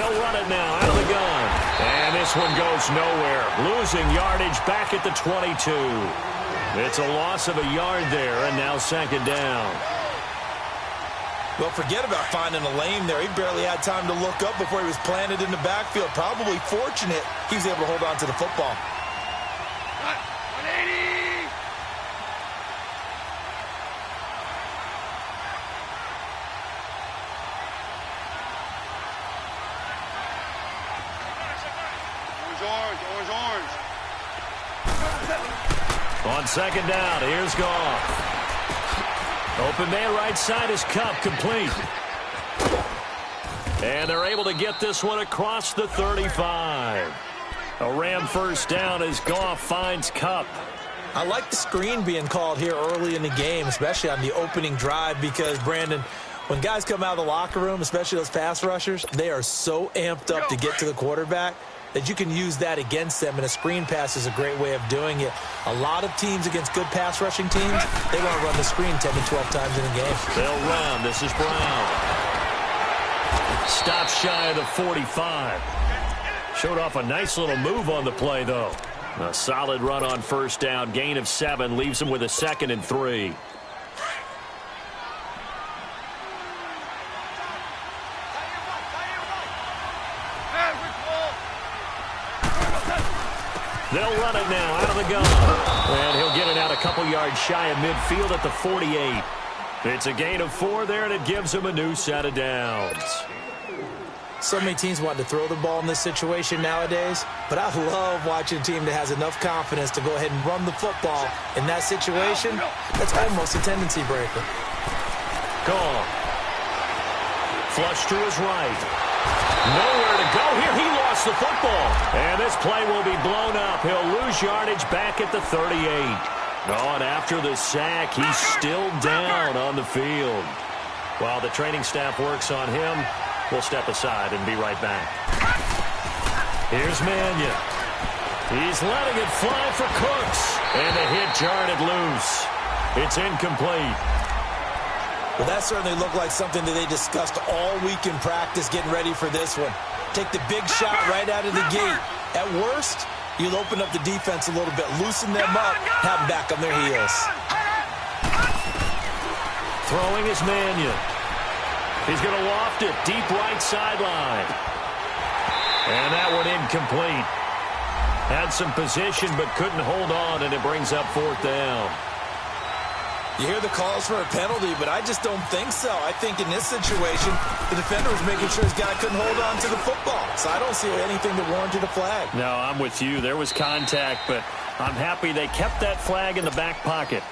They'll run it now out of the gun. And this one goes nowhere. Losing yardage back at the 22. It's a loss of a yard there, and now second down. Well, forget about finding a lane there. He barely had time to look up before he was planted in the backfield. Probably fortunate he was able to hold on to the football. 180! Orange. On second down, here's Goff. Open man right side is Kupp, complete. And they're able to get this one across the 35. A Ram first down as Goff finds Kupp. I like the screen being called here early in the game, especially on the opening drive, because, Brandon, when guys come out of the locker room, especially those pass rushers, they are so amped up to get to the quarterback that you can use that against them, and a screen pass is a great way of doing it. A lot of teams against good pass rushing teams, they want to run the screen 10 to 12 times in a game. They'll run. This is Brown. Stop shy of the 45. Showed off a nice little move on the play, though. A solid run on first down. Gain of 7 leaves him with a 2nd and 3. They'll run it now out of the gun. And he'll get it out a couple yards shy of midfield at the 48. It's a gain of 4 there, and it gives him a new set of downs. So many teams want to throw the ball in this situation nowadays, but I love watching a team that has enough confidence to go ahead and run the football. In that situation, that's almost a tendency breaker. Goal. Flush to his right. Nowhere to go here. He lost the football. And this play will be blown up. He'll lose yardage back at the 38. Oh, and after the sack, he's still down on the field. While the training staff works on him, we'll step aside and be right back. Here's Mannion. He's letting it fly for Cooks. And the hit jarred it loose. It's incomplete. Well, that certainly looked like something that they discussed all week in practice getting ready for this one. Take the big shot right out of the gate. At worst, you'll open up the defense a little bit, loosen them up, have them back on their heels. Throwing is Mannion. He's going to loft it deep right sideline. And that one incomplete. Had some position but couldn't hold on, and it brings up 4th down. You hear the calls for a penalty, but I just don't think so. I think in this situation, the defender was making sure his guy couldn't hold on to the football. So I don't see anything that warranted a flag. No, I'm with you. There was contact, but I'm happy they kept that flag in the back pocket.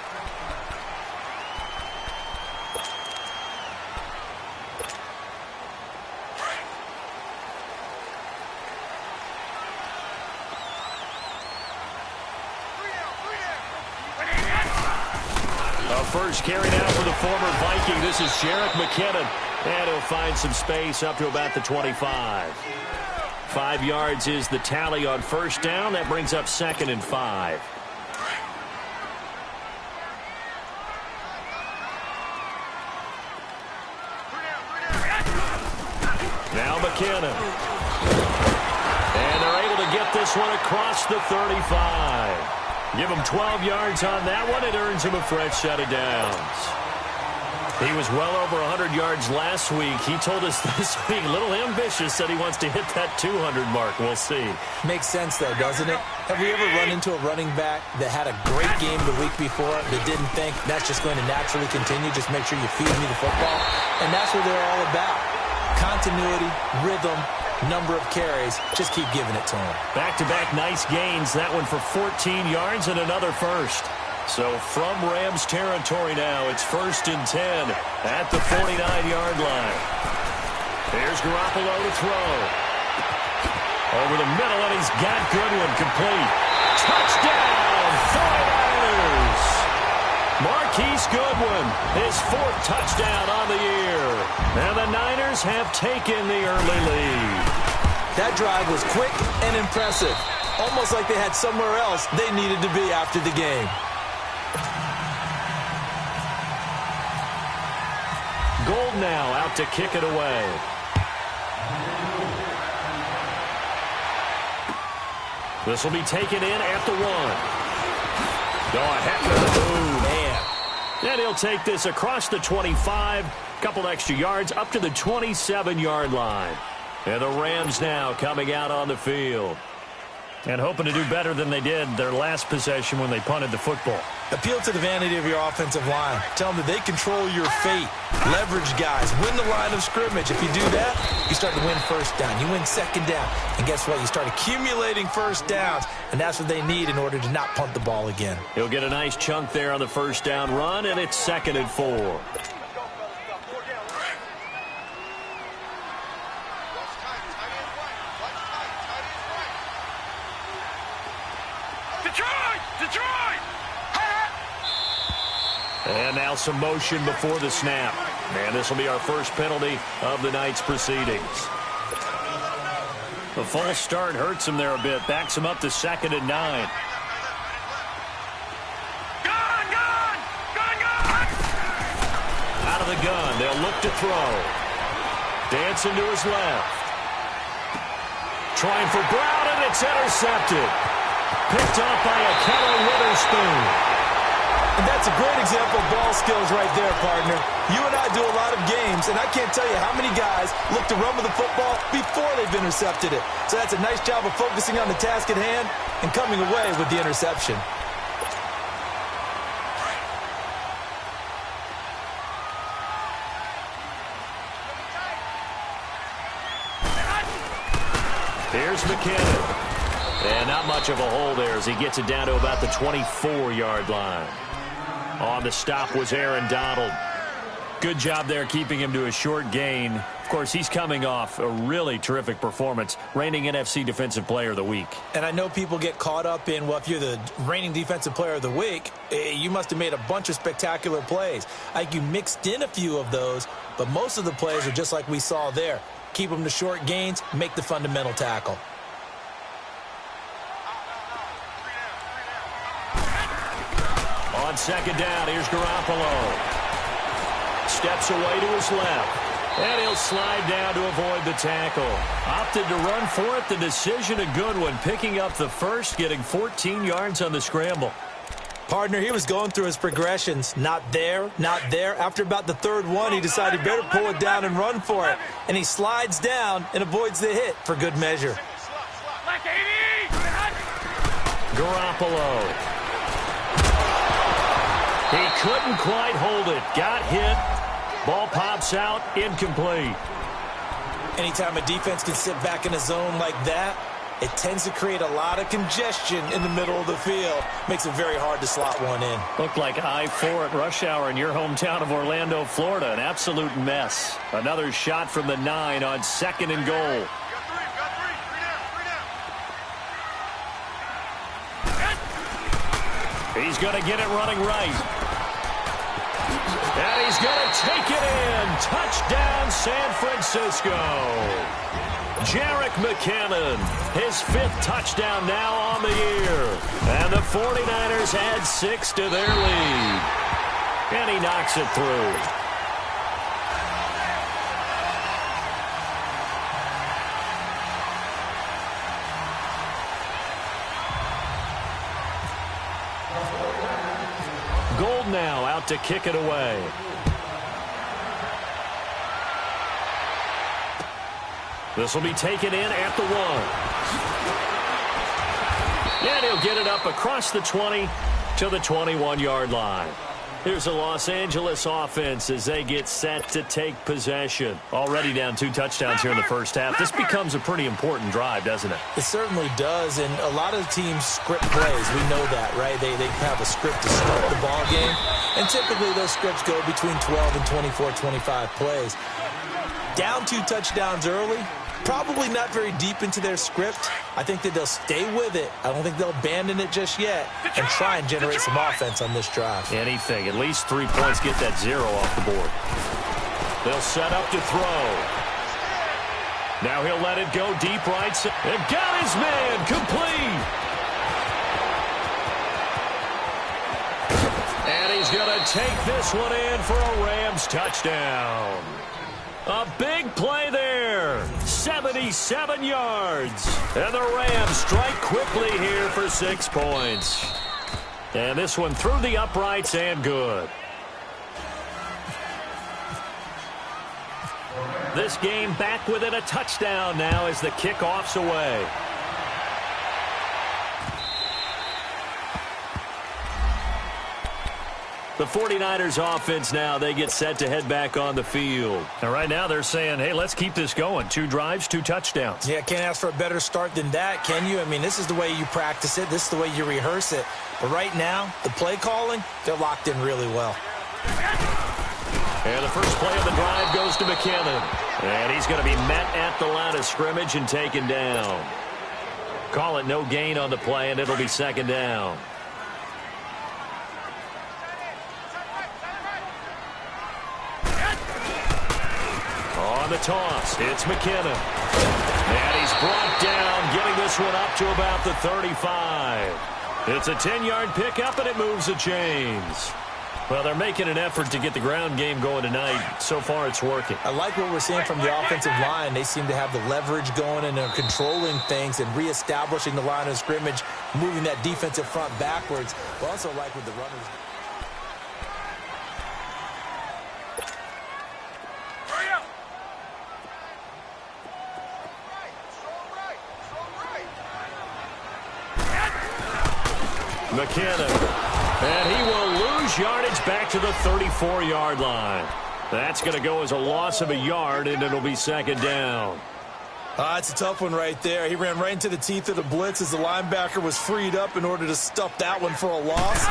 First carry now for the former Viking. This is Jerick McKinnon. And he'll find some space up to about the 25. 5 yards is the tally on first down. That brings up 2nd and 5. Now McKinnon. And they're able to get this one across the 35. Give him 12 yards on that one. It earns him a fresh set of downs. He was well over 100 yards last week. He told us this week, a little ambitious, said he wants to hit that 200 mark. We'll see. Makes sense, though, doesn't it? Have we ever run into a running back that had a great game the week before that didn't think that's just going to naturally continue? Just make sure you feed me the football. And that's what they're all about. Continuity, rhythm, number of carries. Just keep giving it to him. Back-to-back nice gains. That one for 14 yards and another first. So from Rams territory now, it's 1st and 10 at the 49-yard line. Here's Garoppolo to throw. Over the middle, and he's got Goodwin complete. Touchdown, 49ers! Marquise Goodwin, his 4th touchdown on the year. And the Niners have taken the early lead. That drive was quick and impressive. Almost like they had somewhere else they needed to be after the game. Gold now out to kick it away. This will be taken in at the 1. Oh, a heck of a move. Man. And he'll take this across the 25, couple extra yards up to the 27-yard line. And the Rams now coming out on the field. And hoping to do better than they did their last possession when they punted the football. Appeal to the vanity of your offensive line. Tell them that they control your fate. Leverage guys. Win the line of scrimmage. If you do that, you start to win first down. You win second down. And guess what? You start accumulating first downs. And that's what they need in order to not punt the ball again. He'll get a nice chunk there on the first down run, and it's 2nd and 4. And now some motion before the snap. And this will be our first penalty of the night's proceedings. The false start hurts him there a bit. Backs him up to 2nd and 9. Out of the gun. They'll look to throw. Dancing to his left. Trying for Brown, and it's intercepted. Picked up by a Keller Witherspoon. And that's a great example of ball skills right there, partner. You and I do a lot of games, and I can't tell you how many guys look to run with the football before they've intercepted it. So that's a nice job of focusing on the task at hand and coming away with the interception. Here's McKinnon. And not much of a hole there as he gets it down to about the 24-yard line. On the stop was Aaron Donald. Good job there keeping him to a short gain. Of course, he's coming off a really terrific performance, reigning NFC Defensive Player of the Week. And I know people get caught up in, well, if you're the reigning Defensive Player of the Week, you must have made a bunch of spectacular plays. Like you mixed in a few of those, but most of the plays are just like we saw there. Keep them to short gains, make the fundamental tackle. On 2nd down, here's Garoppolo. Steps away to his left. And he'll slide down to avoid the tackle. Opted to run for it. The decision a good one. Picking up the first, getting 14 yards on the scramble. Partner, he was going through his progressions. Not there, not there. After about the 3rd one, he decided better pull it down and run for it. And he slides down and avoids the hit for good measure. Garoppolo. He couldn't quite hold it. Got hit. Ball pops out. Incomplete. Anytime a defense can sit back in a zone like that, it tends to create a lot of congestion in the middle of the field. Makes it very hard to slot one in. Looked like I-4 at rush hour in your hometown of Orlando, Florida. An absolute mess. Another shot from the 9 on 2nd and goal. He's going to get it running right. And he's going to take it in. Touchdown, San Francisco. Jerick McKinnon, his 5th touchdown now on the year. And the 49ers add 6 to their lead. And he knocks it through. Gold now out to kick it away. This will be taken in at the 1. And he'll get it up across the 20 to the 21-yard line. Here's the Los Angeles offense as they get set to take possession. Already down 2 touchdowns here in the first half. This becomes a pretty important drive, doesn't it? It certainly does, and a lot of teams script plays. We know that, right? They have a script to start the ball game, and typically those scripts go between 12 and 24, 25 plays. Down 2 touchdowns early, probably not very deep into their script. I think that they'll stay with it. I don't think they'll abandon it just yet and try and generate some offense on this drive. Anything. At least 3 points, get that 0 off the board. They'll set up to throw. Now he'll let it go deep right. And got his man complete. And he's going to take this one in for a Rams touchdown. A big play there. 77 yards. And the Rams strike quickly here for 6 points. And this one through the uprights and good. This game back within a touchdown now as the kickoff's away. The 49ers offense now, they get set to head back on the field. And right now they're saying, hey, let's keep this going. 2 drives, 2 touchdowns. Yeah, can't ask for a better start than that, can you? I mean, this is the way you practice it. This is the way you rehearse it. But right now, the play calling, they're locked in really well. And the first play of the drive goes to McKinnon. And he's going to be met at the line of scrimmage and taken down. Call it no gain on the play, and it'll be 2nd down. On the toss, it's McKinnon. And he's brought down, getting this one up to about the 35. It's a 10-yard pickup, and it moves the chains. Well, they're making an effort to get the ground game going tonight. So far, it's working. I like what we're seeing from the offensive line. They seem to have the leverage going, and they're controlling things and reestablishing the line of scrimmage, moving that defensive front backwards. We also like with the runners. McKinnon. And he will lose yardage back to the 34-yard line. That's going to go as a loss of a yard, and it'll be 2nd down. It's a tough one right there. He ran right into the teeth of the blitz as the linebacker was freed up in order to stuff that one for a loss.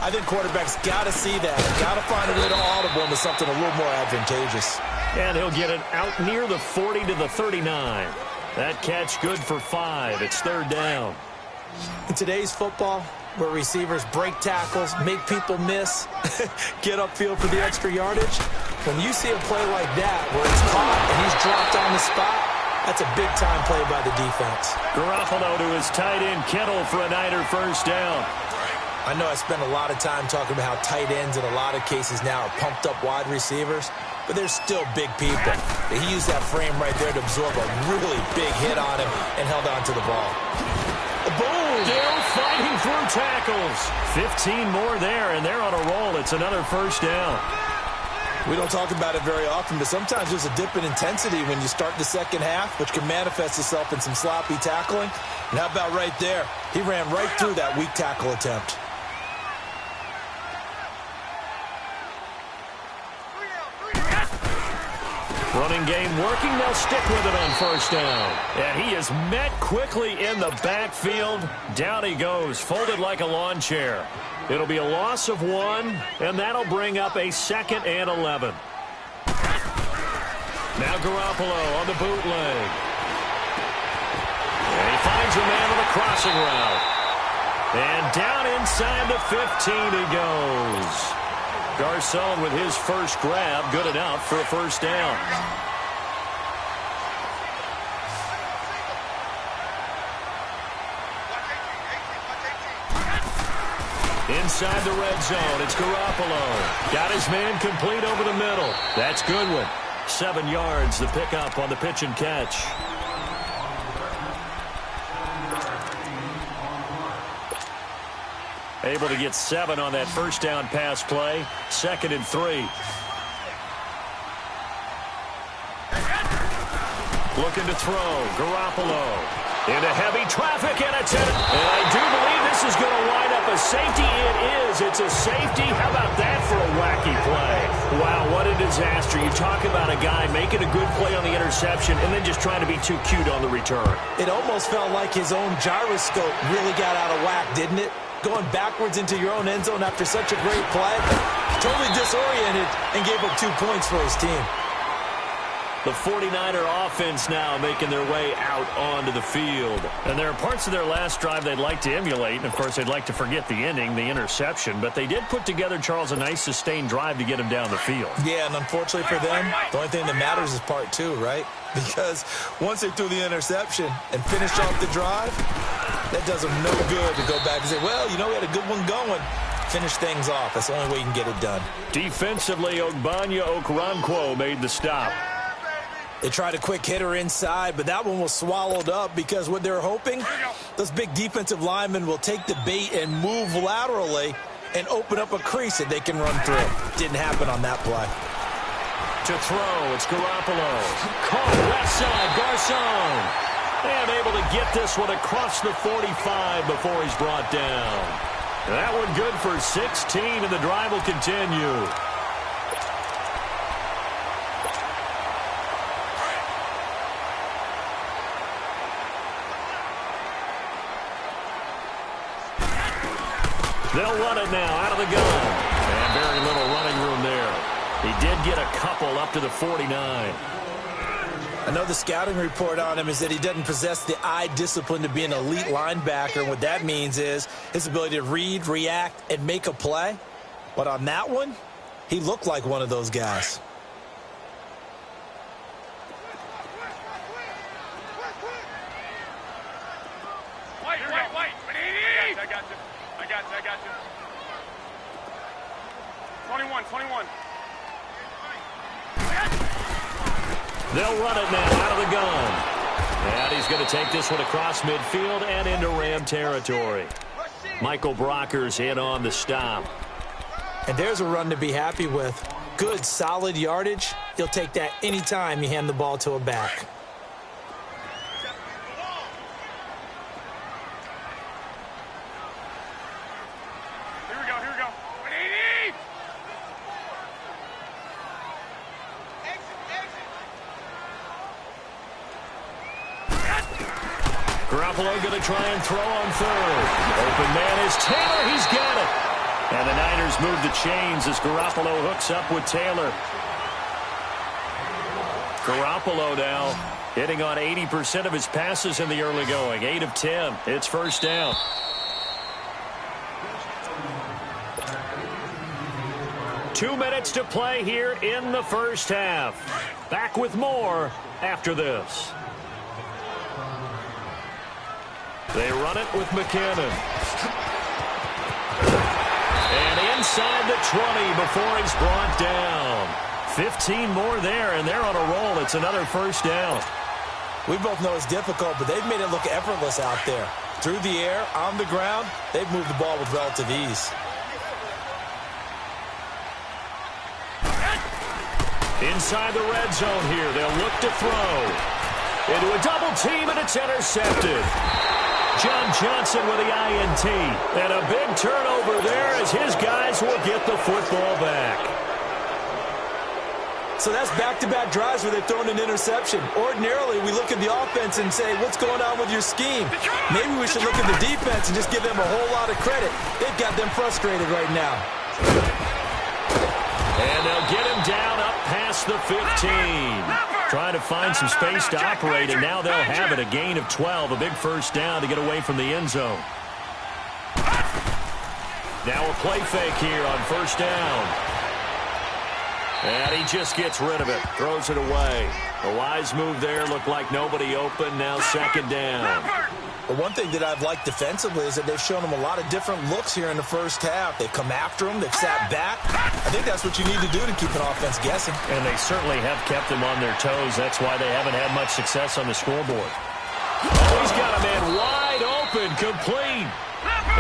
I think quarterbacks got to see that. Got to find a way to audible into something a little more advantageous. And he'll get it out near the 40 to the 39. That catch good for 5. It's 3rd down. In today's football, where receivers break tackles, make people miss, get upfield for the extra yardage, when you see a play like that where it's caught and he's dropped on the spot, that's a big-time play by the defense. Garoppolo to his tight end, Kittle, for a Niner 1st down. I know I spend a lot of time talking about how tight ends in a lot of cases now are pumped-up wide receivers, but they're still big people. He used that frame right there to absorb a really big hit on him and held on to the ball. Boom! Still fighting through tackles. 15 more there, and they're on a roll. It's another 1st down. We don't talk about it very often, but sometimes there's a dip in intensity when you start the second half, which can manifest itself in some sloppy tackling. And how about right there? He ran right through that weak tackle attempt. Running game working. They'll stick with it on 1st down. And he is met quickly in the backfield. Down he goes, folded like a lawn chair. It'll be a loss of 1, and that'll bring up a 2nd and 11. Now Garoppolo on the bootleg. And he finds a man on the crossing route. And down inside the 15 he goes. Garcon with his first grab, good enough for a 1st down. Inside the red zone, it's Garoppolo. Got his man complete over the middle. That's Goodwin. 7 yards, the pickup on the pitch and catch. Able to get 7 on that 1st down pass play. 2nd and 3. Looking to throw. Garoppolo into heavy traffic, and it's in. And I do believe this is going to wind up a safety. It is. It's a safety. How about that for a wacky play? Wow, what a disaster. You talk about a guy making a good play on the interception and then just trying to be too cute on the return. It almost felt like his own gyroscope really got out of whack, didn't it? Going backwards into your own end zone after such a great play. Totally disoriented and gave up 2 points for his team. The 49er offense now making their way out onto the field. And there are parts of their last drive they'd like to emulate. And, of course, they'd like to forget the ending, the interception. But they did put together, Charles, a nice sustained drive to get him down the field. Yeah, and unfortunately for them, the only thing that matters is part 2, right? Because once they threw the interception and finished off the drive, that does them no good to go back and say, well, you know, we had a good one going. Finish things off. That's the only way you can get it done. Defensively, Ogbanya Okoronkwo made the stop. They tried a quick hitter inside, but that one was swallowed up because what they're hoping, those big defensive linemen will take the bait and move laterally and open up a crease that they can run through. Didn't happen on that play. To throw, it's Garoppolo. Caught left side, Garcon. And able to get this one across the 45 before he's brought down. That one good for 16, and the drive will continue. They'll run it now out of the gun. And very little running room there. He did get a couple up to the 49. I know the scouting report on him is that he doesn't possess the eye discipline to be an elite linebacker. And what that means is his ability to read, react, and make a play. But on that one, he looked like one of those guys. Wait. I got you. 21. They'll run it now out of the gun. And he's going to take this one across midfield and into Ram territory. Michael Brocker's in on the stop. And there's a run to be happy with. Good, solid yardage. You'll take that anytime you hand the ball to a back. Here we go. Garoppolo going to try and throw on third. Open man is Taylor. He's got it. And the Niners move the chains as Garoppolo hooks up with Taylor. Garoppolo now hitting on 80% of his passes in the early going. 8 of 10. It's first down. Two minutes to play here in the first half. Back with more after this. They run it with McKinnon. And inside the 20 before he's brought down. 15 more there, and they're on a roll. It's another first down. We both know it's difficult, but they've made it look effortless out there. Through the air, on the ground, they've moved the ball with relative ease. Inside the red zone here, they'll look to throw. Into a double team, and it's intercepted. John Johnson with the INT. And a big turnover there as his guys will get the football back. So that's back-to-back drives where they've thrown an interception. Ordinarily, we look at the offense and say, what's going on with your scheme? Maybe we should look at the defense and just give them a whole lot of credit. They've got them frustrated right now. And they'll get him down up past the 15. Trying to find some space to operate, and now they'll have it. A gain of 12, a big first down to get away from the end zone. Now a play fake here on first down. And he just gets rid of it, throws it away. A wise move there, looked like nobody open, now second down. But one thing that I've liked defensively is that they've shown them a lot of different looks here in the first half. They've come after them. They've sat back. I think that's what you need to do to keep an offense guessing. And they certainly have kept them on their toes. That's why they haven't had much success on the scoreboard. Oh, he's got a man wide open, complete.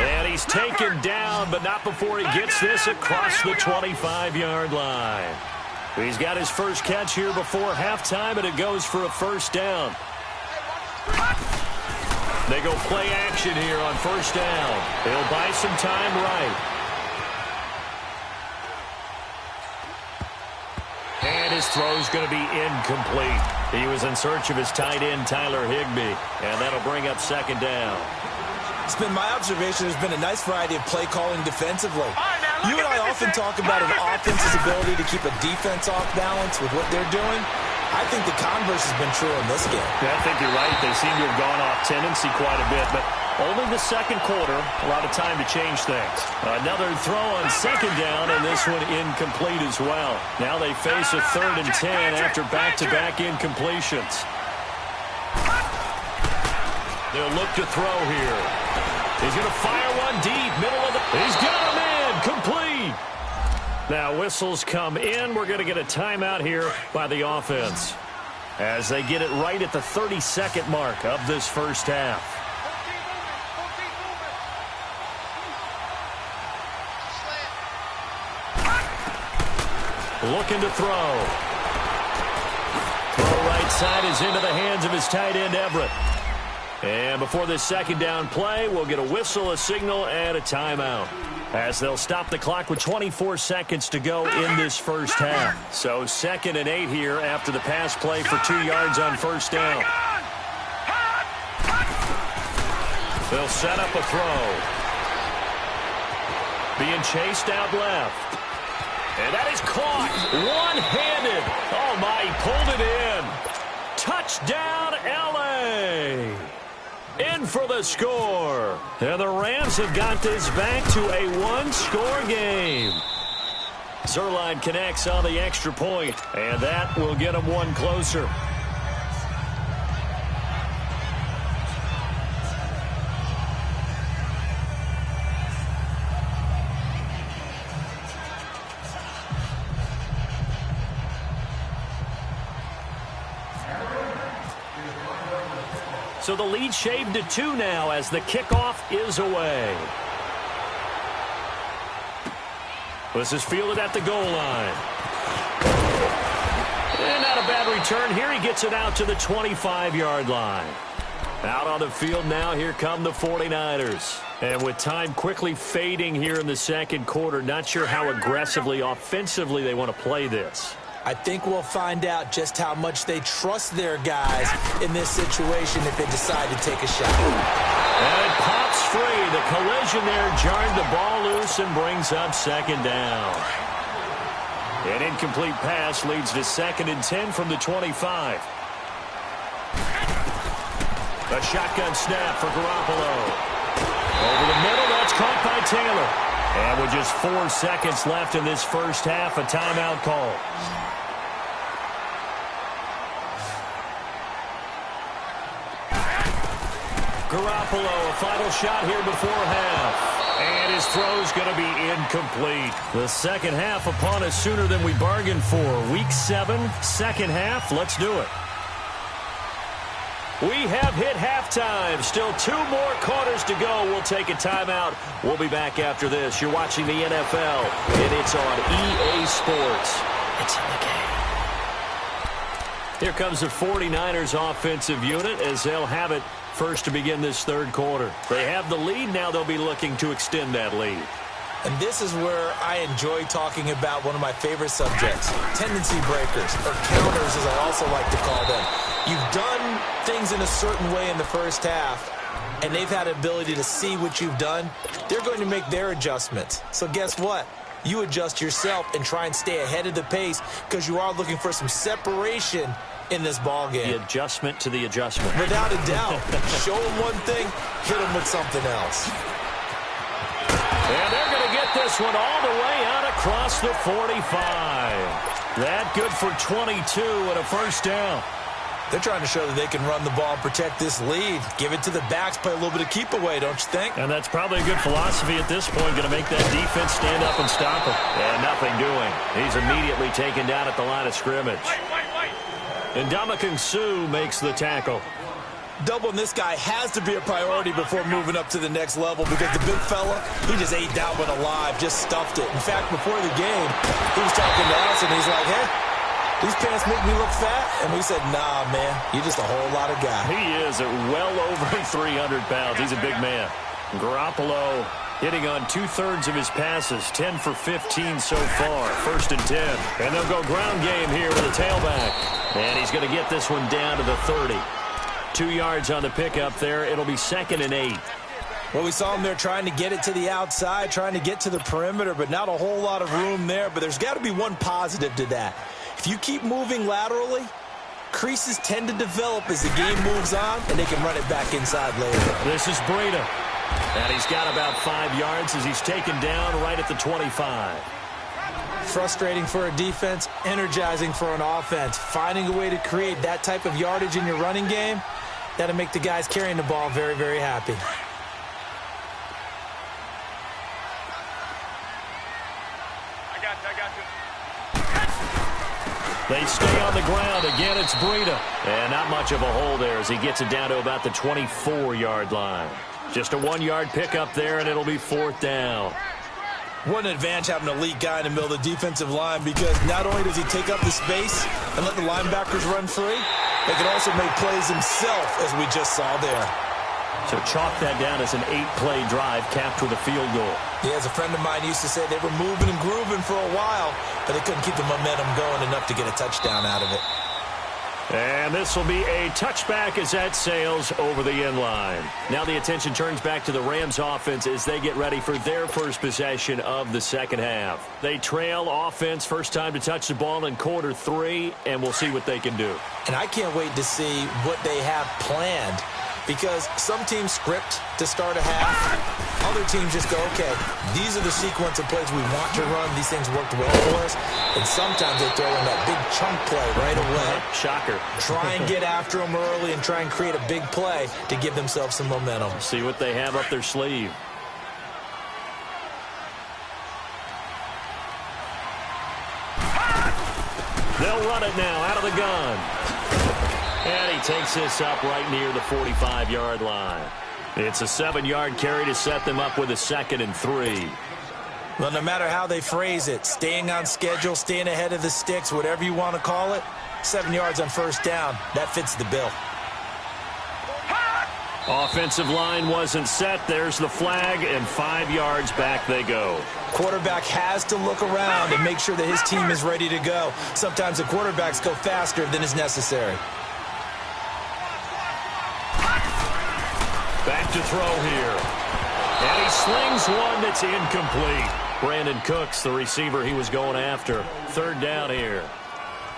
And he's taken down, but not before he gets this across the 25-yard line. He's got his first catch here before halftime, and it goes for a first down. They go play action here on first down. They'll buy some time right. And his throw's going to be incomplete. He was in search of his tight end, Tyler Higbee. And that'll bring up second down. It's been my observation there's been a nice variety of play calling defensively. You and I often talk about an offense's ability to keep a defense off balance with what they're doing. I think the converse has been true in this game. Yeah, I think you're right. They seem to have gone off tendency quite a bit, but only the second quarter, a lot of time to change things. Another throw on second down, and this one incomplete as well. Now they face a 3rd and 10 after back-to-back incompletions. They'll look to throw here. He's going to fire one deep, middle of the... He's got him in, complete. Now whistles come in. We're going to get a timeout here by the offense. as they get it right at the 32nd mark of this first half. Looking to throw. Throw right side is into the hands of his tight end, Everett. And before this second down play, we'll get a whistle, a signal, and a timeout, as they'll stop the clock with 24 seconds to go in this first half. So 2nd and 8 here after the pass play for 2 yards on first down. They'll set up a throw. Being chased out left. And that is caught one-handed. Oh, my, he pulled it in. Touchdown, L.A. In for the score. And the Rams have got this back to a one-score game. Zerline connects on the extra point, and that will get them one closer. So the lead shaved to 2 now as the kickoff is away. This is fielded at the goal line. And not a bad return here. He gets it out to the 25-yard line. Out on the field now, here come the 49ers. And with time quickly fading here in the second quarter, not sure how aggressively, offensively they want to play this. I think we'll find out just how much they trust their guys in this situation if they decide to take a shot. And it pops free. The collision there jarred the ball loose and brings up second down. An incomplete pass leads to 2nd and 10 from the 25. A shotgun snap for Garoppolo. Over the middle, that's caught by Taylor. And with just 4 seconds left in this first half, a timeout call. Garoppolo, a final shot here before half. And his throw's going to be incomplete. The second half upon us sooner than we bargained for. Week 7, second half. Let's do it. We have hit halftime. Still 2 more quarters to go. We'll take a timeout. We'll be back after this. You're watching the NFL, and it's on EA Sports. It's in the game. Here comes the 49ers offensive unit as they'll have it first to begin this third quarter. They have the lead. Now they'll be looking to extend that lead. And this is where I enjoy talking about one of my favorite subjects, tendency breakers, or counters as I also like to call them. You've done things in a certain way in the first half, and they've had the ability to see what you've done. They're going to make their adjustments. So guess what? You adjust yourself and try and stay ahead of the pace because you are looking for some separation in this ball game. The adjustment to the adjustment. Without a doubt. Show them one thing, hit them with something else. And they're going to get this one all the way out across the 45. That good for 22 and a first down. They're trying to show that they can run the ball and protect this lead. Give it to the backs, play a little bit of keep away, don't you think? And that's probably a good philosophy at this point, going to make that defense stand up and stop him. And nothing doing. He's immediately taken down at the line of scrimmage. And Ndamukong Suh makes the tackle. Doubling this guy has to be a priority before moving up to the next level because the big fella, he just ate that one alive, just stuffed it. In fact, before the game, he was talking to us, and he's like, hey, these pants make me look fat? And we said, nah, man, you're just a whole lot of guy. He is at well over 300 pounds. He's a big man. Garoppolo hitting on 2/3 of his passes, 10 for 15 so far, 1st and 10. And they'll go ground game here with a tailback. And he's going to get this one down to the 30. 2 yards on the pickup there. It'll be 2nd and 8. Well, we saw him there trying to get it to the outside, trying to get to the perimeter, but not a whole lot of room there. But there's got to be one positive to that. If you keep moving laterally, creases tend to develop as the game moves on, and they can run it back inside later. This is Breida. And he's got about 5 yards as he's taken down right at the 25. Frustrating for a defense, energizing for an offense. Finding a way to create that type of yardage in your running game, that'll make the guys carrying the ball very, very happy. I got you. They stay on the ground. Again, it's Breida. And not much of a hole there as he gets it down to about the 24-yard line. Just a 1-yard pickup there, and it'll be 4th down. What an advantage having an elite guy in the middle of the defensive line, because not only does he take up the space and let the linebackers run free, he can also make plays himself, as we just saw there. So chalk that down as an 8-play drive capped with a field goal. Yeah, as a friend of mine used to say, they were moving and grooving for a while, but they couldn't keep the momentum going enough to get a touchdown out of it. And this will be a touchback as that sails over the end line. Now the attention turns back to the Rams offense as they get ready for their first possession of the second half. They trail offense, first time to touch the ball in quarter 3, and we'll see what they can do. And I can't wait to see what they have planned, because some teams script to start a half. Other teams just go, okay, these are the sequence of plays we want to run. These things worked well for us. And sometimes they throw in that big chunk play right away. Shocker. Try and get after them early and try and create a big play to give themselves some momentum. See what they have up their sleeve. They'll run it now out of the gun. And he takes this up right near the 45-yard line. It's a 7-yard carry to set them up with a 2nd and 3. Well, no matter how they phrase it, staying on schedule, staying ahead of the sticks, whatever you want to call it, 7 yards on first down, that fits the bill. Offensive line wasn't set. There's the flag, and 5 yards back they go. Quarterback has to look around and make sure that his team is ready to go. Sometimes the quarterbacks go faster than is necessary. Back to throw here. And he slings one that's incomplete. Brandon Cooks, the receiver he was going after. 3rd down here.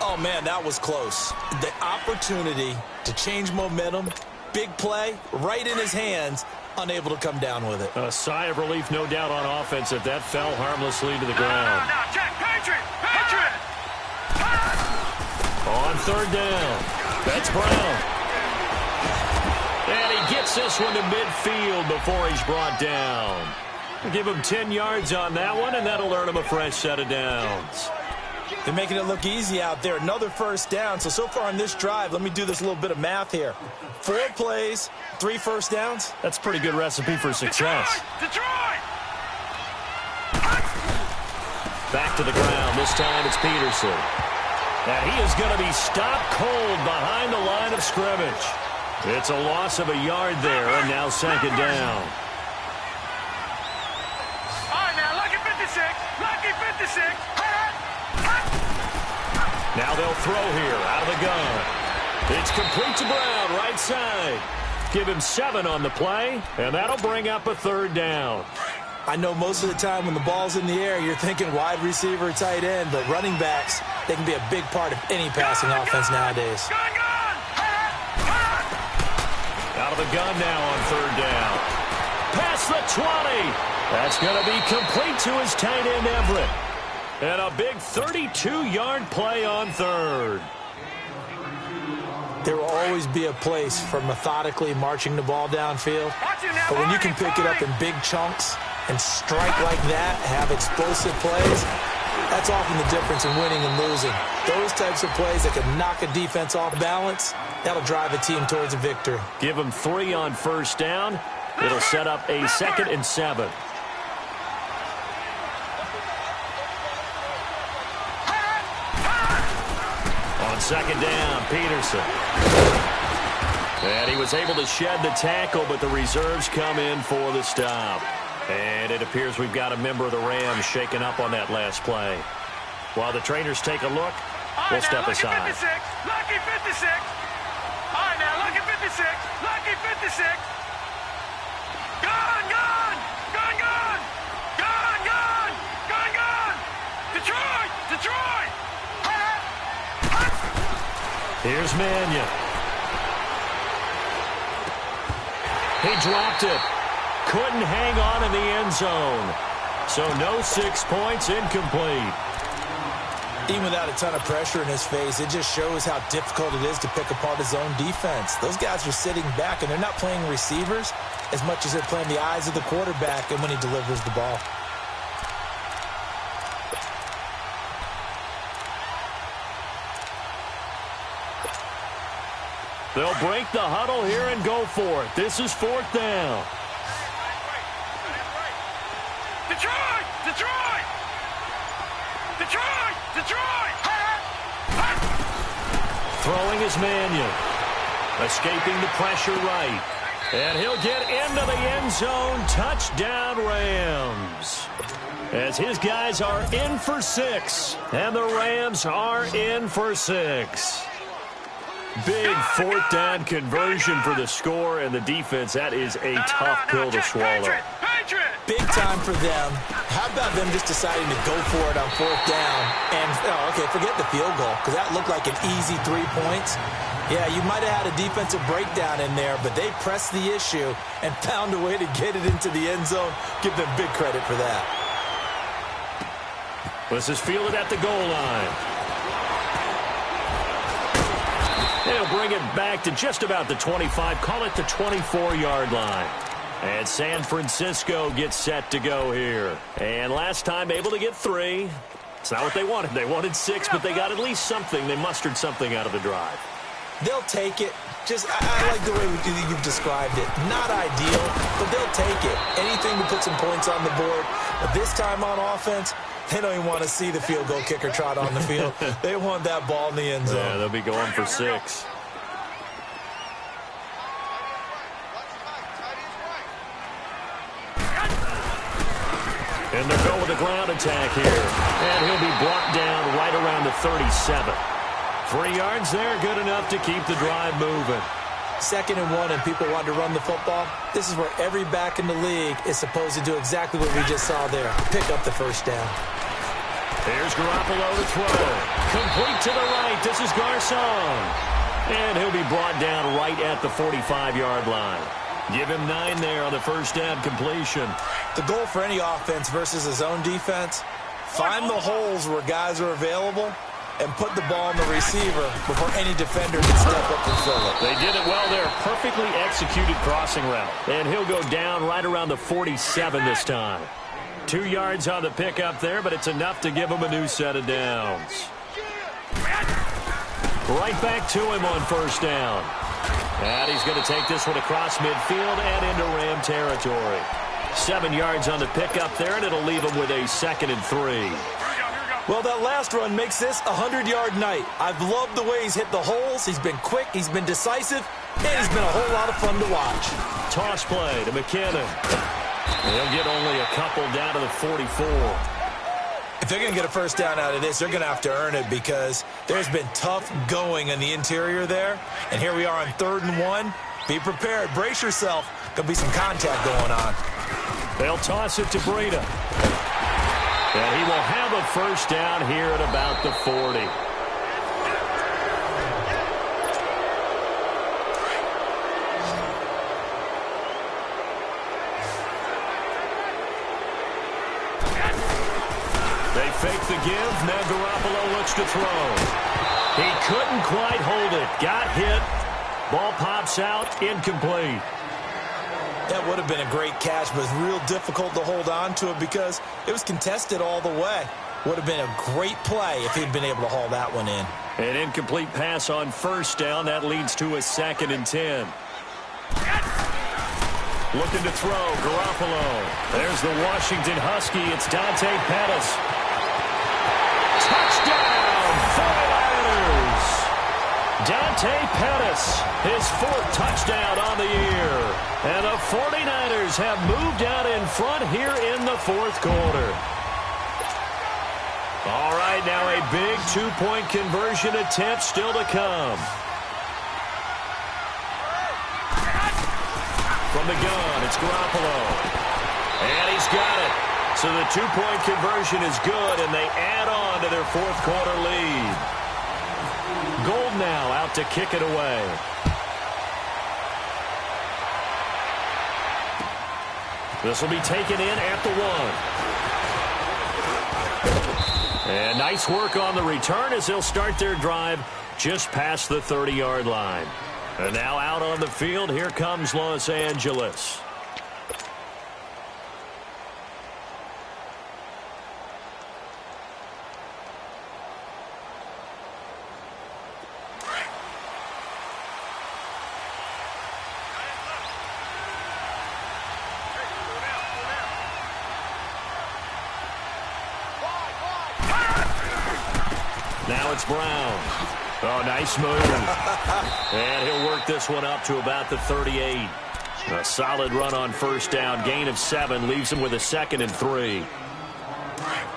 Oh, man, that was close. The opportunity to change momentum, big play, right in his hands, unable to come down with it. A sigh of relief, no doubt, on offense if that fell harmlessly to the ground. Now, check, Patriot! Patriot! On 3rd down, that's Brown. And he gets this one to midfield before he's brought down. Give him 10 yards on that one, and that'll earn him a fresh set of downs. They're making it look easy out there. Another first down. So far on this drive, let me do this little bit of math here. 4 plays, 3 first downs. That's a pretty good recipe for success. Detroit! Back to the ground. This time it's Peterson. And he is going to be stopped cold behind the line of scrimmage. It's a loss of a yard there, and now 2nd down. All right, now, lucky 56. Lucky 56. Now they'll throw here out of the gun. It's complete to Brown, right side. Give him 7 on the play, and that'll bring up a 3rd down. I know most of the time when the ball's in the air, you're thinking wide receiver, tight end, but running backs, they can be a big part of any passing offense nowadays. Gun! Out of the gun now on 3rd down. Past the 20. That's going to be complete to his tight end, Everett. And a big 32-yard play on 3rd. There will always be a place for methodically marching the ball downfield. But when you can pick it up in big chunks and strike like that, have explosive plays, that's often the difference in winning and losing. Those types of plays that can knock a defense off balance, that'll drive a team towards a victory. Give him 3 on first down. It'll set up a 2nd and 7. On 2nd down, Peterson. And he was able to shed the tackle, but the reserves come in for the stop. And it appears we've got a member of the Rams shaken up on that last play. While the trainers take a look, we'll step aside. Lucky 56. All right, now, lucky 56. Lucky 56. Gun! Detroit! Here's Mannion. He dropped it. Couldn't hang on in the end zone. So no 6 points, incomplete. Even without a ton of pressure in his face, it just shows how difficult it is to pick apart his own defense. Those guys are sitting back, and they're not playing receivers as much as they're playing the eyes of the quarterback and when he delivers the ball. They'll break the huddle here and go for it. This is 4th down. Detroit! Detroit! Detroit! Detroit! Throwing is Mannion. Escaping the pressure right. And he'll get into the end zone. Touchdown, Rams. As his guys are in for 6. And the Rams are in for 6. Big 4th down conversion for the score, and the defense, that is a tough pill to swallow. Big time for them. How about them just deciding to go for it on 4th down? And, okay, forget the field goal, because that looked like an easy 3 points. Yeah, you might have had a defensive breakdown in there, but they pressed the issue and found a way to get it into the end zone. Give them big credit for that. This is fielded at the goal line. They'll bring it back to just about the 25. Call it the 24-yard line. And San Francisco gets set to go here. And last time able to get 3. It's not what they wanted. They wanted 6, but they got at least something. They mustered something out of the drive. They'll take it. I like the way you've described it. Not ideal, but they'll take it. Anything to put some points on the board. But this time on offense, they don't even want to see the field goal kicker trot on the field. They want that ball in the end zone. Yeah, they'll be going for 6. And they'll go with a ground attack here. And he'll be brought down right around the 37. 3 yards there, good enough to keep the drive moving. 2nd and 1, and people want to run the football. This is where every back in the league is supposed to do exactly what we just saw there. Pick up the 1st down. Here's Garoppolo to throw. Complete to the right. This is Garcon. And he'll be brought down right at the 45-yard line. Give him 9 there on the 1st down completion. The goal for any offense versus a zone defense, find the holes where guys are available and put the ball on the receiver before any defender can step up and fill it. They did it well there. Perfectly executed crossing route. And he'll go down right around the 47 this time. 2 yards on the pickup there, but it's enough to give him a new set of downs. Right back to him on 1st down. And he's going to take this one across midfield and into Ram territory. 7 yards on the pickup there, and it'll leave him with a 2nd and 3. Well, that last run makes this a 100-yard night. I've loved the way he's hit the holes. He's been quick. He's been decisive. And he's been a whole lot of fun to watch. Toss play to McKinnon. He'll get only a couple down to the 44. If they're going to get a 1st down out of this, they're going to have to earn it because there's been tough going in the interior there. And here we are on 3rd and 1. Be prepared. Brace yourself. Going to be some contact going on. They'll toss it to Breida. And he will have a 1st down here at about the 40. They fake the give. Now Garoppolo looks to throw. He couldn't quite hold it. Got hit. Ball pops out. Incomplete. That would have been a great catch, but it's real difficult to hold on to it because it was contested all the way. Would have been a great play if he'd been able to haul that one in. An incomplete pass on 1st down. That leads to a 2nd and 10. Looking to throw, Garoppolo. There's the Washington Husky. It's Dante Pettis. Touchdown, 49ers! Dante Pettis, his 4th touchdown on the year. And the 49ers have moved out in front here in the 4th quarter. All right, now a big 2-point conversion attempt still to come. From the gun, it's Garoppolo. And he's got it. So the 2-point conversion is good, and they add on to their 4th quarter lead. Gold now out to kick it away. This will be taken in at the 1. And nice work on the return as they'll start their drive just past the 30-yard line. And now out on the field, here comes Los Angeles. Now it's Brown. Oh, nice move. And he'll work this one up to about the 38. A solid run on first down. Gain of 7 leaves him with a 2nd and 3.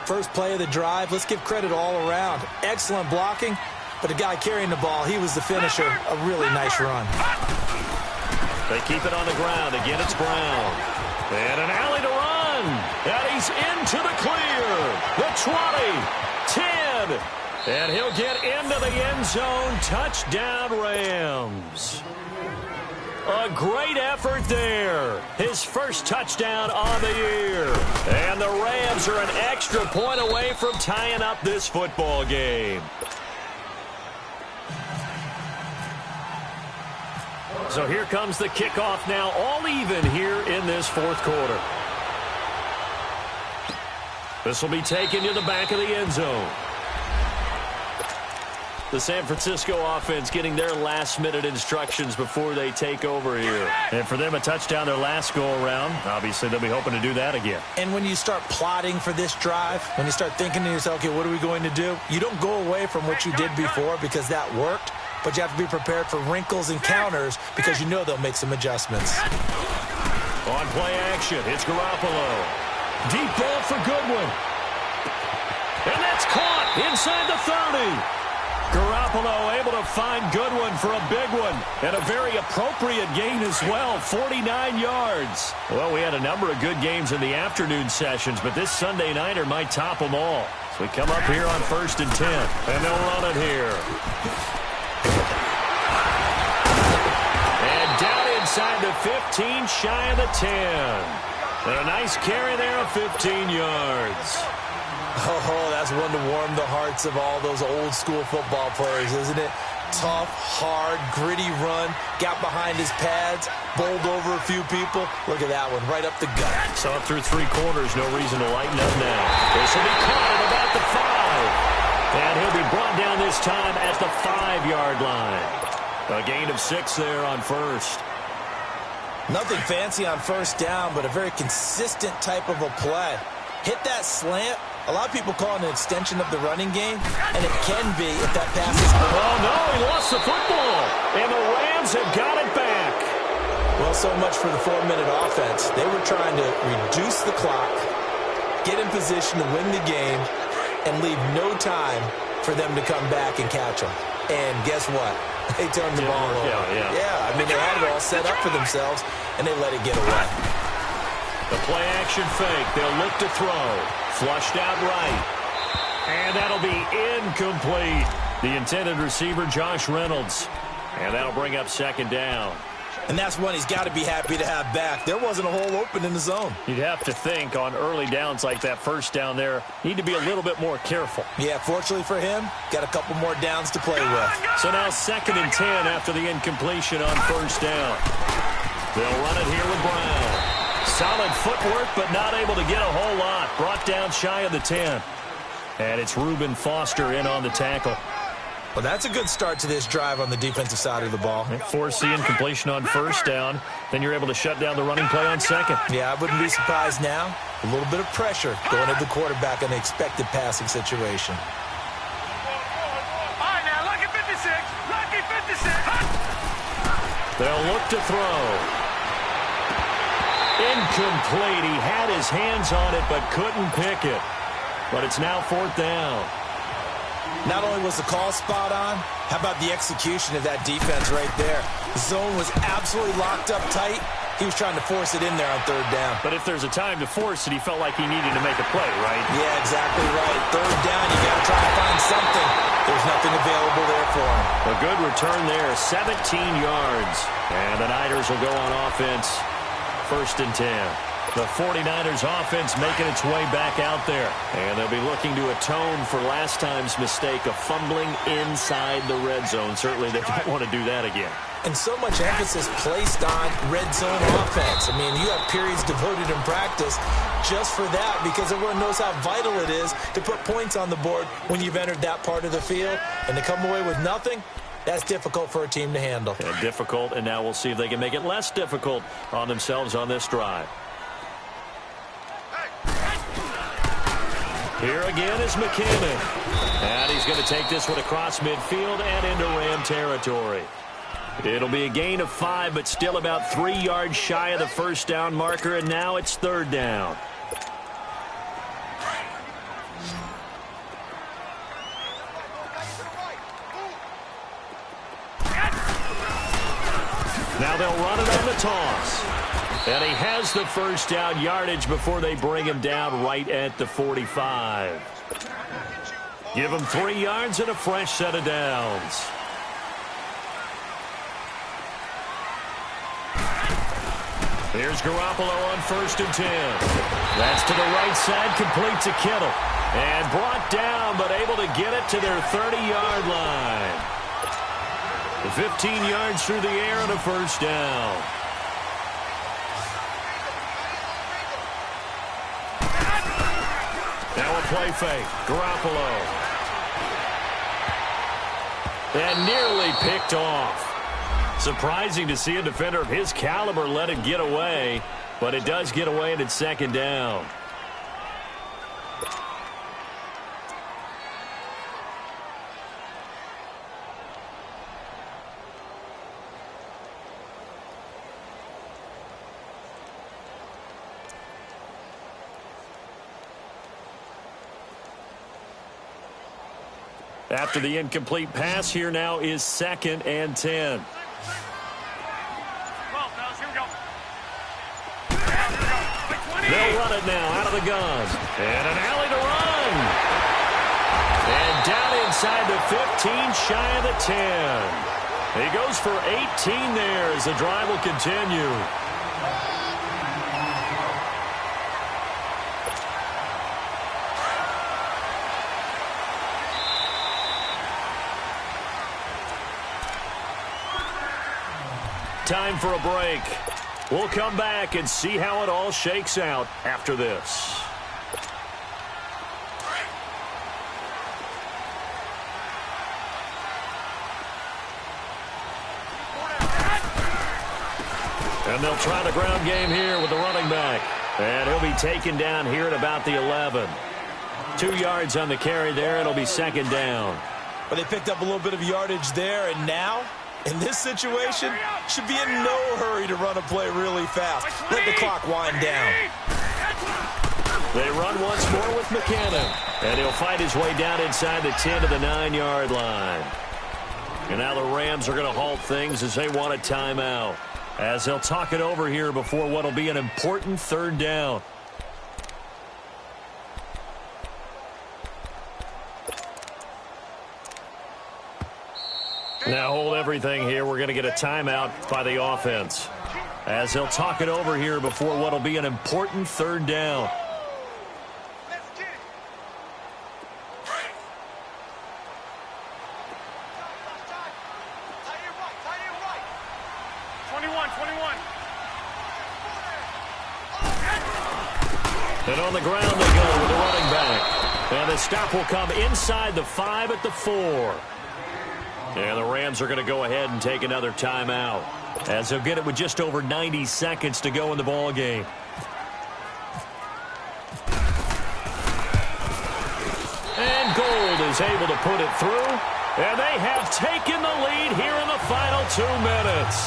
First play of the drive. Let's give credit all around. Excellent blocking, but the guy carrying the ball, he was the finisher. A really nice run. They keep it on the ground. Again, it's Brown. And an alley to run. And he's into the clear. The 20, 10. And he'll get into the end zone. Touchdown, Rams. A great effort there. His first touchdown on the year. And the Rams are an extra point away from tying up this football game. So here comes the kickoff now, all even here in this fourth quarter. This will be taken to the back of the end zone. The San Francisco offense getting their last-minute instructions before they take over here. And for them, a touchdown their last go-around. Obviously, they'll be hoping to do that again. And when you start plotting for this drive, when you start thinking to yourself, okay, what are we going to do? You don't go away from what you did before because that worked, but you have to be prepared for wrinkles and counters because you know they'll make some adjustments. On play action, it's Garoppolo. Deep ball for Goodwin. And that's caught inside the 30. Garoppolo able to find Goodwin for a big one. And a very appropriate gain as well, 49 yards. Well, we had a number of good games in the afternoon sessions, but this Sunday nighter might top them all. So we come up here on 1st and 10, and they'll run it here. And down inside the 15, shy of the 10. And a nice carry there of 15 yards. Oh, that's one to warm the hearts of all those old-school football players, isn't it? Tough, hard, gritty run, got behind his pads, bowled over a few people. Look at that one, right up the gut. Saw it through 3 quarters, no reason to lighten up now. This will be caught at about the 5. And he'll be brought down this time at the 5-yard line. A gain of 6 there on first. Nothing fancy on first down, but a very consistent type of a play. Hit that slant. A lot of people call it an extension of the running game, and it can be if that pass is... Oh, no, he lost the football, and the Rams have got it back. Well, so much for the 4-minute offense. They were trying to reduce the clock, get in position to win the game, and leave no time for them to come back and catch them. And guess what? They turned the ball over. Yeah, I mean, they had it all set up for themselves, and they let it get away. The play-action fake. They'll look to throw. Flushed out right. And that'll be incomplete. The intended receiver, Josh Reynolds. And that'll bring up 2nd down. And that's one he's got to be happy to have back. There wasn't a hole open in the zone. You'd have to think on early downs like that first down there, need to be a little bit more careful. Yeah, fortunately for him, got a couple more downs to play with. So now 2nd and 10 after the incompletion on first down. They'll run it here with Brown. Solid footwork, but not able to get a whole lot. Brought down shy of the 10. And it's Reuben Foster in on the tackle. Well, that's a good start to this drive on the defensive side of the ball. Force the incompletion on first down. Then you're able to shut down the running play on 2nd. Yeah, I wouldn't be surprised now. A little bit of pressure going at the quarterback in the expected passing situation. All right, now, lucky 56. Lucky 56. They'll look to throw. Incomplete. He had his hands on it, but couldn't pick it. But it's now 4th down. Not only was the call spot on, how about the execution of that defense right there? The zone was absolutely locked up tight. He was trying to force it in there on 3rd down. But if there's a time to force it, he felt like he needed to make a play, right? Yeah, exactly right. 3rd down, you got to try and find something. There's nothing available there for him. A good return there, 17 yards. And the Niners will go on offense. 1st and 10. The 49ers offense making its way back out there. And they'll be looking to atone for last time's mistake of fumbling inside the red zone. Certainly they don't want to do that again. And so much emphasis placed on red zone offense. I mean, you have periods devoted in practice just for that because everyone knows how vital it is to put points on the board when you've entered that part of the field. And to come away with nothing, that's difficult for a team to handle. Yeah, difficult, and now we'll see if they can make it less difficult on themselves on this drive. Here again is McKinnon. And he's going to take this one across midfield and into Ram territory. It'll be a gain of 5, but still about 3 yards shy of the first down marker, and now it's 3rd down. Now they'll run it on the toss. And he has the first down yardage before they bring him down right at the 45. Give him 3 yards and a fresh set of downs. Here's Garoppolo on 1st and 10. That's to the right side, complete to Kittle. And brought down, but able to get it to their 30-yard line. 15 yards through the air and a first down. Now a play fake. Garoppolo. And nearly picked off. Surprising to see a defender of his caliber let it get away, but it does get away and it's 2nd down. After the incomplete pass, here now is 2nd and 10. They'll run it now out of the gun. And an alley to run. And down inside the 15, shy of the 10. He goes for 18 there as the drive will continue. Time for a break. We'll come back and see how it all shakes out after this. And they'll try the ground game here with the running back. And he'll be taken down here at about the 11. 2 yards on the carry there. It'll be 2nd down. But they picked up a little bit of yardage there, and now, in this situation, should be in no hurry to run a play really fast. Let the clock wind down. They run once more with McKinnon. And he'll fight his way down inside the 10 to the 9-yard line. And now the Rams are going to halt things as they want a timeout. As they'll talk it over here before what will be an important 3rd down. Now hold everything here. We're going to get a timeout by the offense. As they'll talk it over here before what will be an important 3rd down. Let's get it. 21. And on the ground they go with the running back. And the stop will come inside the 5 at the 4. And the Rams are going to go ahead and take another timeout, as they'll get it with just over 90 seconds to go in the ball game. And Gold is able to put it through, and they have taken the lead here in the final 2 minutes.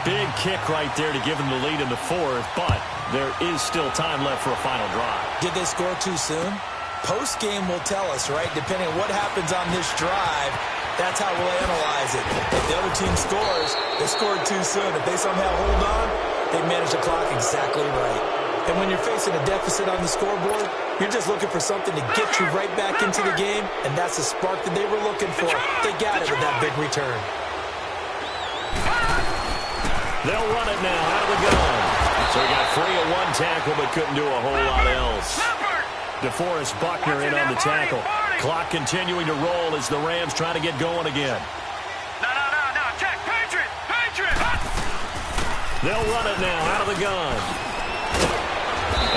Big kick right there to give them the lead in the 4th, but there is still time left for a final drive. Did they score too soon? Post-game will tell us, right? Depending on what happens on this drive, that's how we'll analyze it. If the other team scores, they scored too soon. If they somehow hold on, they manage the clock exactly right. And when you're facing a deficit on the scoreboard, you're just looking for something to get you right back into the game, and that's the spark that they were looking for. They got it with that big return. They'll run it now out of the gun. So he got free of 1 tackle, but couldn't do a whole lot else. DeForest Buckner in on the tackle. Clock continuing to roll as the Rams try to get going again. No. Check. Patriot. They'll run it now out of the gun.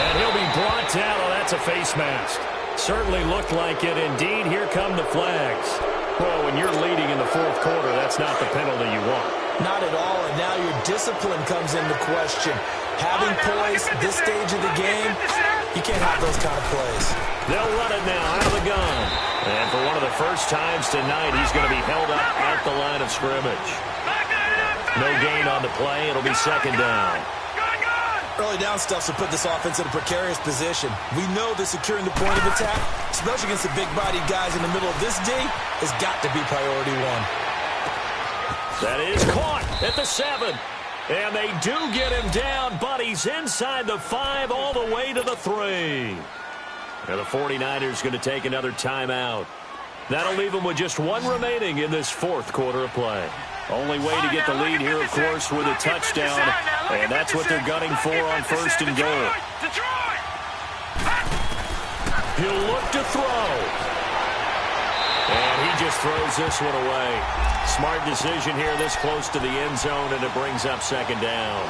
And he'll be brought down. Oh, that's a face mask. Certainly looked like it. Indeed, here come the flags. Well, when you're leading in the 4th quarter, that's not the penalty you want. Not at all, and now your discipline comes into question. Having poise at this stage of the game, You can't have those kind of plays. They'll run it now out of the gun. And for one of the first times tonight, he's going to be held up at the line of scrimmage. No gain on the play. It'll be second down. Early down stuff to put this offense in a precarious position. We know that securing the point of attack, especially against the big-bodied guys in the middle of this D, has got to be priority one. That is caught at the 7. And they do get him down, but he's inside the 5 all the way to the 3. And the 49ers going to take another timeout. That'll leave them with just one remaining in this fourth quarter of play. Only way to get the lead here, of course, with a touchdown. And that's what they're gunning for on first and goal. He'll look to throw. And he just throws this one away. Smart decision here this close to the end zone, and it brings up second down.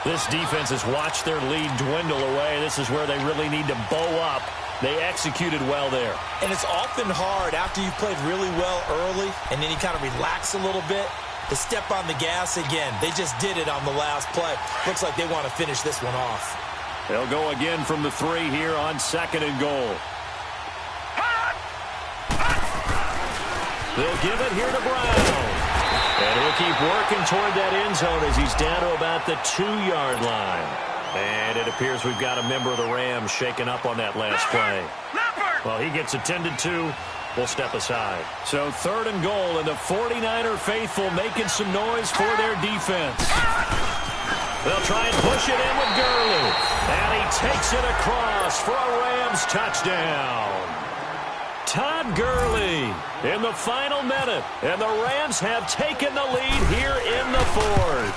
This defense has watched their lead dwindle away. This is where they really need to bow up. They executed well there. And it's often hard after you've played really well early and then you kind of relax a little bit to step on the gas again. They just did it on the last play. Looks like they want to finish this one off. They'll go again from the 3 here on second and goal. They'll give it here to Brown. And he'll keep working toward that end zone as he's down to about the 2-yard line. And it appears we've got a member of the Rams shaken up on that last play. Well, he gets attended to. We'll step aside. So third and goal, and the 49er faithful making some noise for their defense. They'll try and push it in with Gurley. And he takes it across for a Rams touchdown. Todd Gurley in the final minute, and the Rams have taken the lead here in the fourth.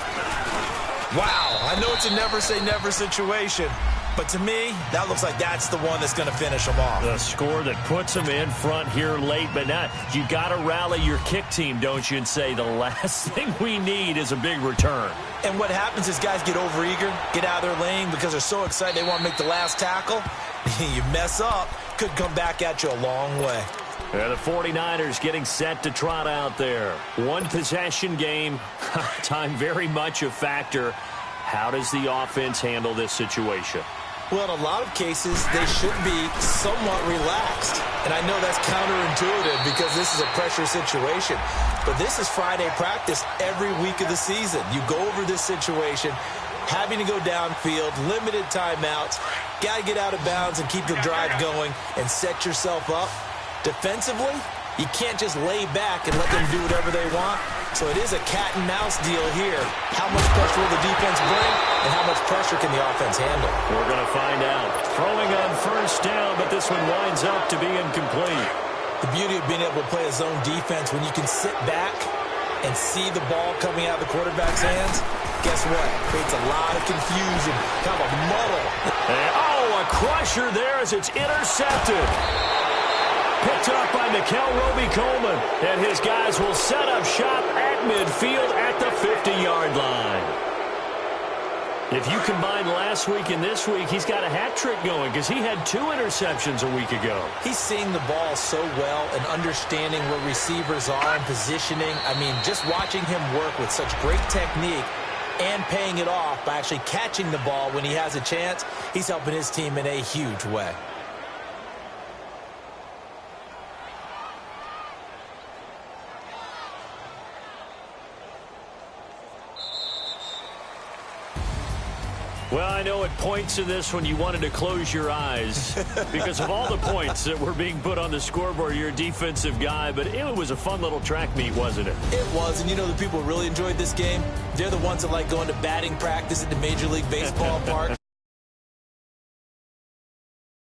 Wow, I know it's a never-say-never situation, but to me, that looks like that's the one that's going to finish them off. The score that puts them in front here late, but not. You got to rally your kick team, don't you, and say the last thing we need is a big return. And what happens is guys get overeager, get out of their lane because they're so excited they want to make the last tackle. You mess up, could come back at you a long way. Yeah, the 49ers getting set to trot out there. One possession game, time very much a factor. How does the offense handle this situation? Well, in a lot of cases, they should be somewhat relaxed. And I know that's counterintuitive because this is a pressure situation. But this is Friday practice every week of the season. You go over this situation, having to go downfield, limited timeouts, got to get out of bounds and keep the drive going and set yourself up. Defensively, you can't just lay back and let them do whatever they want. So it is a cat-and-mouse deal here. How much pressure will the defense bring, and how much pressure can the offense handle? We're going to find out. Throwing on first down, but this one winds up to be incomplete. The beauty of being able to play a zone defense when you can sit back and see the ball coming out of the quarterback's hands, guess what? Creates a lot of confusion, kind of a muddle. And, a crusher there as it's intercepted. Picked up by Mikel Roby-Coleman. And his guys will set up shop at midfield at the 50-yard line. If you combine last week and this week, he's got a hat trick going because he had 2 interceptions a week ago. He's seeing the ball so well and understanding where receivers are and positioning. I mean, just watching him work with such great technique and paying it off by actually catching the ball when he has a chance, he's helping his team in a huge way. Well, I know at points in this when you wanted to close your eyes because of all the points that were being put on the scoreboard. You're a defensive guy, but it was a fun little track meet, wasn't it? It was, and you know the people who really enjoyed this game? They're the ones that like going to batting practice at the Major League Baseball park.